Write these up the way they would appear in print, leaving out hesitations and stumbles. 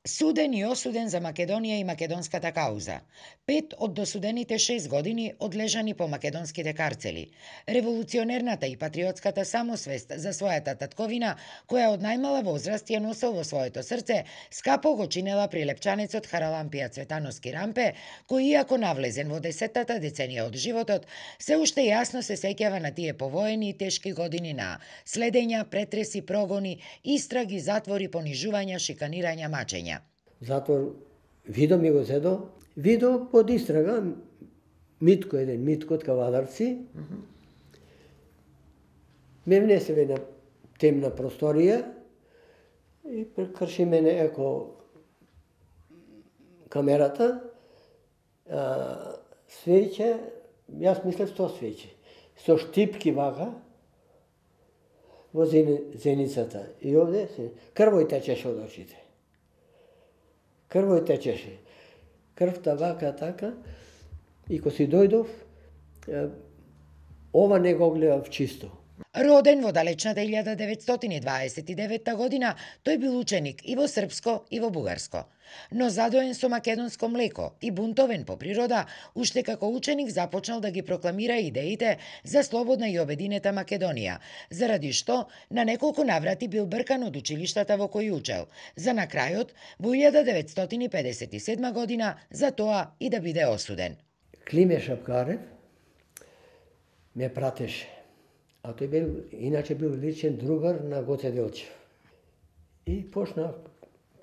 Суден и осуден за Македонија и македонската кауза. 5 од досудените 6 години одлежани по македонските карцели. Револуционерната и патриотската самосвест за својата татковина, која од најмала возраст ја носел во своето срце, скапо го чинела прилепчанецот Харалампија Цветановски Рампе, кој иако навлезен во 10-та деценија од животот, се уште јасно се сеќава на тие повоени и тешки години на следења, претреси, прогони, истраги, затвори, понижувања, шиканирања, мачења. Затвор Видо ми го зедо. Видо под истрага, Митко еден, Митко од Кавадарци. Ме внесе во една темна просторија и прекрши мене еко камерата, свеќе, јас мислев 100 свеќе, со штипки вака во зеницата. И овде крвој течеше од очите. Крвој течеше. Крвта вака така. И кога си дојдов, ова не го гледав чисто. Роден во далечната 1929 година, тој бил ученик и во српско и во бугарско. Но задоен со македонско млеко и бунтовен по природа, уште како ученик започнал да ги прокламира идеите за слободна и обединета Македонија, заради што на неколку наврати бил бркан од училиштата во кои учел, за на крајот во 1957 година за тоа и да биде осуден. Климе Шапкарев ме пратеше. А тој бил, иначе бил личен другар на Гоце Делчев. И почна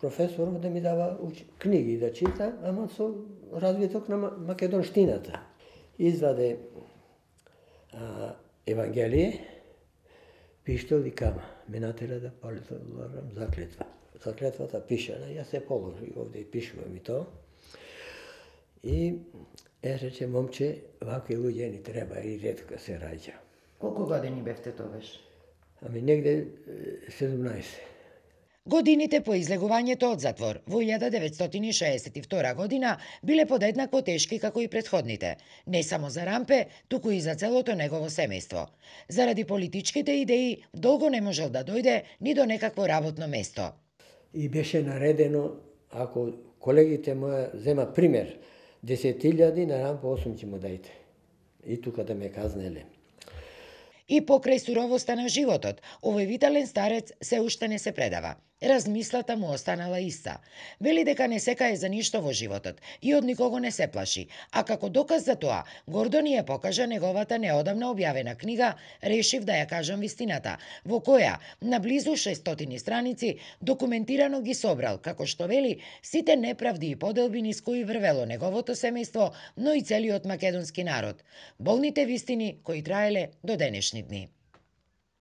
професорот да ми дава книги да чита, ама со развиток на македонштината. Изваде Евангелие, пиштол и кама. Ме натера да полагам заклетва. Заклетвата пишана, јас се положи овде и пишувам и тоа. И рече, момче, вакви луѓе ни треба и ретко се раѓа. Колку години бевте тогаш? Ами негде 17. Годините по излегувањето од затвор во 1962 година биле подеднакво тешки како и претходните, не само за Рампе, туку и за целото негово семејство. Заради политичките идеи, долго не можел да дојде ни до некакво работно место. И беше наредено, ако колегите моја зема пример, 10.000 на Рампе 8 ќе му дајте. И тука да ме казнеле. И покрај суровоста на животот, овој витален старец се уште не се предава. Размислата му останала иста. Вели дека не се кае за ништо во животот и од никого не се плаши, а како доказ за тоа, гордо ни ја покажа неговата неодамна објавена книга "Решив да ја кажам вистината", во која, на близу 600 страници, документирано ги собрал, како што вели, сите неправди и поделби низ кои врвело неговото семејство, но и целиот македонски народ. Болните вистини кои траеле до денешни дни.